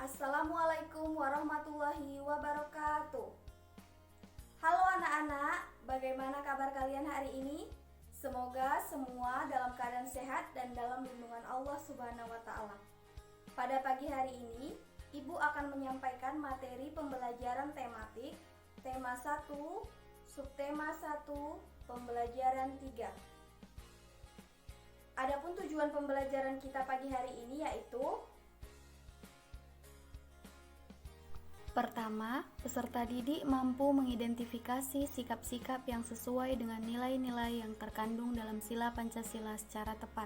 Assalamualaikum warahmatullahi wabarakatuh. Halo anak-anak, bagaimana kabar kalian hari ini? Semoga semua dalam keadaan sehat dan dalam lindungan Allah Subhanahu wa Ta'ala. Pada pagi hari ini, Ibu akan menyampaikan materi pembelajaran tematik, tema 1, subtema 1, pembelajaran 3. Adapun tujuan pembelajaran kita pagi hari ini yaitu: pertama, peserta didik mampu mengidentifikasi sikap-sikap yang sesuai dengan nilai-nilai yang terkandung dalam sila Pancasila secara tepat.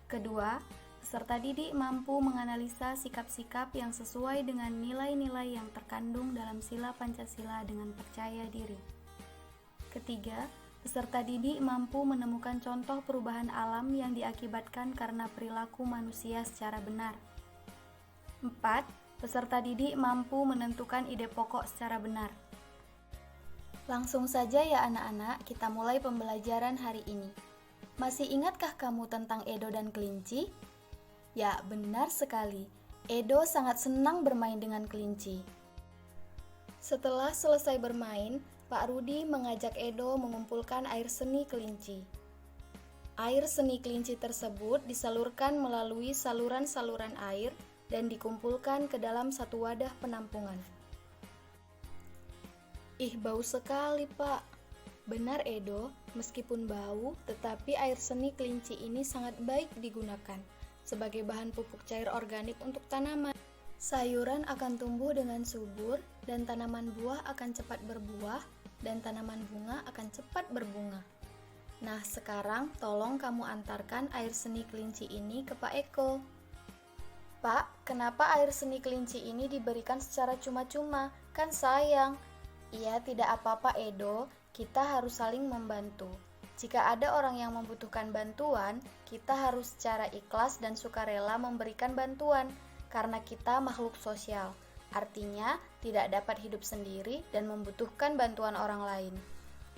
Kedua, peserta didik mampu menganalisa sikap-sikap yang sesuai dengan nilai-nilai yang terkandung dalam sila Pancasila dengan percaya diri. Ketiga, peserta didik mampu menemukan contoh perubahan alam yang diakibatkan karena perilaku manusia secara benar. 4. Peserta didik mampu menentukan ide pokok secara benar. Langsung saja ya anak-anak, kita mulai pembelajaran hari ini. Masih ingatkah kamu tentang Edo dan kelinci? Ya, benar sekali. Edo sangat senang bermain dengan kelinci. Setelah selesai bermain, Pak Rudi mengajak Edo mengumpulkan air seni kelinci. Air seni kelinci tersebut disalurkan melalui saluran-saluran air dan dikumpulkan ke dalam satu wadah penampungan. Ih, bau sekali, Pak. Benar, Edo, meskipun bau, tetapi air seni kelinci ini sangat baik digunakan sebagai bahan pupuk cair organik untuk tanaman. Sayuran akan tumbuh dengan subur, dan tanaman buah akan cepat berbuah, dan tanaman bunga akan cepat berbunga. Nah, sekarang tolong kamu antarkan air seni kelinci ini ke Pak Eko. Pak, kenapa air seni kelinci ini diberikan secara cuma-cuma? Kan sayang. Iya, tidak apa-apa Edo, kita harus saling membantu. Jika ada orang yang membutuhkan bantuan, kita harus secara ikhlas dan sukarela memberikan bantuan, karena kita makhluk sosial. Artinya, tidak dapat hidup sendiri dan membutuhkan bantuan orang lain.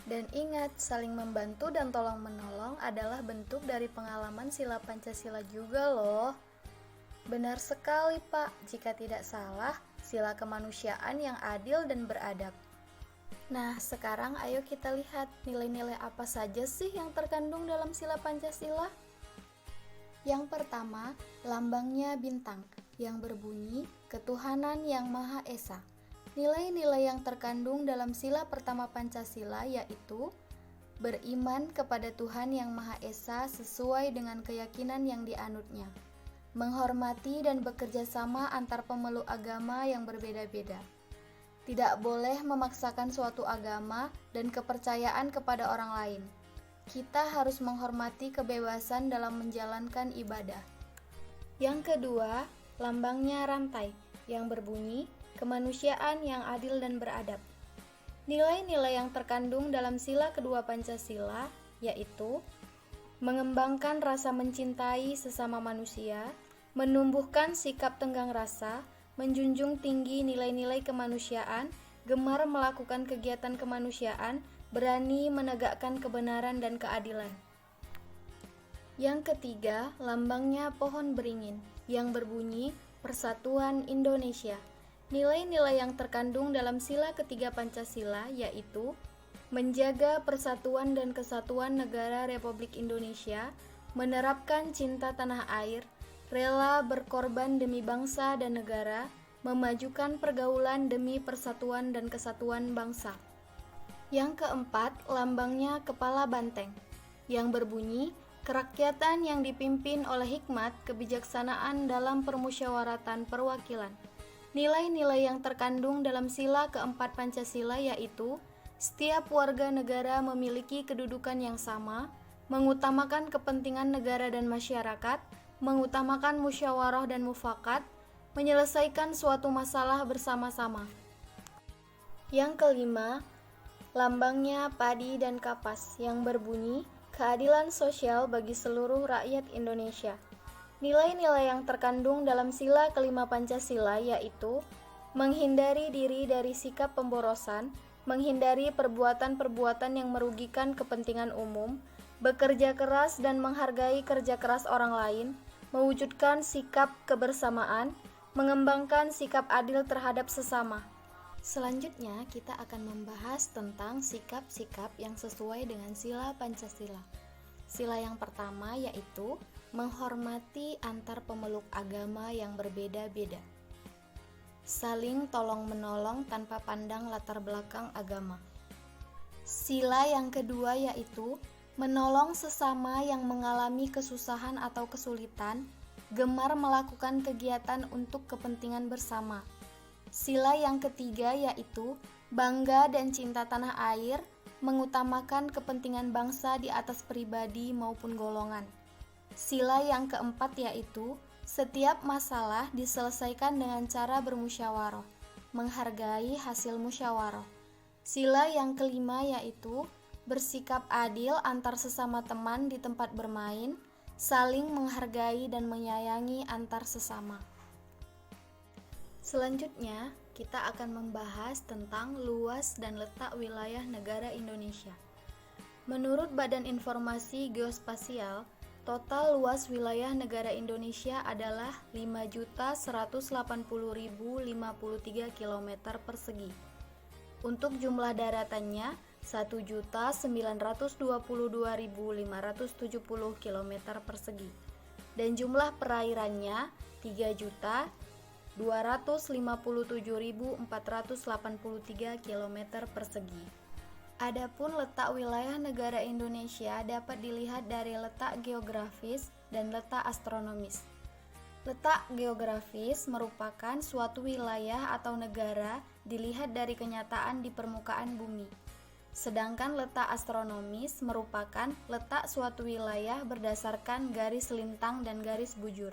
Dan ingat, saling membantu dan tolong-menolong adalah bentuk dari pengalaman sila Pancasila juga loh. Benar sekali, Pak. Jika tidak salah, sila kemanusiaan yang adil dan beradab. Nah, sekarang ayo kita lihat nilai-nilai apa saja sih yang terkandung dalam sila Pancasila. Yang pertama, lambangnya bintang, yang berbunyi ketuhanan yang Maha Esa. Nilai-nilai yang terkandung dalam sila pertama Pancasila yaitu beriman kepada Tuhan yang Maha Esa sesuai dengan keyakinan yang dianutnya, menghormati dan bekerja sama antar pemeluk agama yang berbeda-beda. Tidak boleh memaksakan suatu agama dan kepercayaan kepada orang lain. Kita harus menghormati kebebasan dalam menjalankan ibadah. Yang kedua, lambangnya rantai, yang berbunyi kemanusiaan yang adil dan beradab. Nilai-nilai yang terkandung dalam sila kedua Pancasila yaitu mengembangkan rasa mencintai sesama manusia, menumbuhkan sikap tenggang rasa, menjunjung tinggi nilai-nilai kemanusiaan, gemar melakukan kegiatan kemanusiaan, berani menegakkan kebenaran dan keadilan. Yang ketiga, lambangnya pohon beringin, yang berbunyi Persatuan Indonesia. Nilai-nilai yang terkandung dalam sila ketiga Pancasila yaitu menjaga persatuan dan kesatuan negara Republik Indonesia, menerapkan cinta tanah air, rela berkorban demi bangsa dan negara, memajukan pergaulan demi persatuan dan kesatuan bangsa. Yang keempat, lambangnya kepala banteng, yang berbunyi kerakyatan yang dipimpin oleh hikmat kebijaksanaan dalam permusyawaratan perwakilan. Nilai-nilai yang terkandung dalam sila keempat Pancasila yaitu setiap warga negara memiliki kedudukan yang sama, mengutamakan kepentingan negara dan masyarakat, mengutamakan musyawarah dan mufakat, menyelesaikan suatu masalah bersama-sama. Yang kelima, lambangnya padi dan kapas, yang berbunyi keadilan sosial bagi seluruh rakyat Indonesia. Nilai-nilai yang terkandung dalam sila kelima Pancasila yaitu menghindari diri dari sikap pemborosan, menghindari perbuatan-perbuatan yang merugikan kepentingan umum, bekerja keras dan menghargai kerja keras orang lain, mewujudkan sikap kebersamaan, Mengembangkan sikap adil terhadap sesama. Selanjutnya, kita akan membahas tentang sikap-sikap yang sesuai dengan sila Pancasila. Sila yang pertama yaitu menghormati antar pemeluk agama yang berbeda-beda. Saling tolong-menolong tanpa pandang latar belakang agama. Sila yang kedua yaitu menolong sesama yang mengalami kesusahan atau kesulitan, gemar melakukan kegiatan untuk kepentingan bersama. Sila yang ketiga yaitu bangga dan cinta tanah air, mengutamakan kepentingan bangsa di atas pribadi maupun golongan. Sila yang keempat yaitu setiap masalah diselesaikan dengan cara bermusyawarah, menghargai hasil musyawarah. Sila yang kelima yaitu bersikap adil antar sesama teman di tempat bermain, saling menghargai dan menyayangi antar sesama. Selanjutnya, kita akan membahas tentang luas dan letak wilayah negara Indonesia. Menurut Badan Informasi Geospasial, total luas wilayah negara Indonesia adalah 5.180.053 km persegi. Untuk jumlah daratannya, 1.922.570 km persegi. Dan jumlah perairannya 3.257.483 km persegi. Adapun letak wilayah negara Indonesia dapat dilihat dari letak geografis dan letak astronomis. Letak geografis merupakan suatu wilayah atau negara dilihat dari kenyataan di permukaan bumi. Sedangkan letak astronomis merupakan letak suatu wilayah berdasarkan garis lintang dan garis bujur.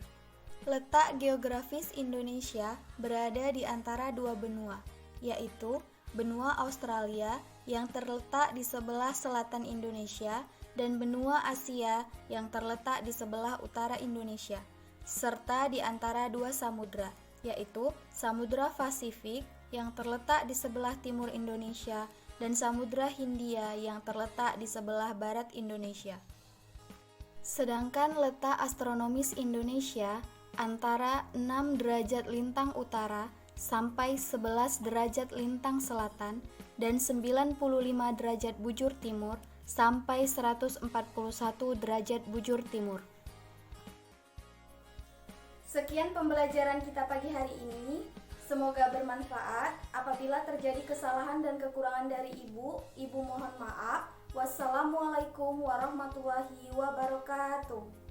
Letak geografis Indonesia berada di antara dua benua, yaitu benua Australia yang terletak di sebelah selatan Indonesia dan benua Asia yang terletak di sebelah utara Indonesia, serta di antara dua samudra, yaitu Samudra Pasifik yang terletak di sebelah timur Indonesia dan Samudra Hindia yang terletak di sebelah barat Indonesia. Sedangkan letak astronomis Indonesia antara 6 derajat lintang utara sampai 11 derajat lintang selatan dan 95 derajat bujur timur sampai 141 derajat bujur timur. Sekian pembelajaran kita pagi hari ini. Semoga bermanfaat. Apabila terjadi kesalahan dan kekurangan dari Ibu mohon maaf. Wassalamualaikum warahmatullahi wabarakatuh.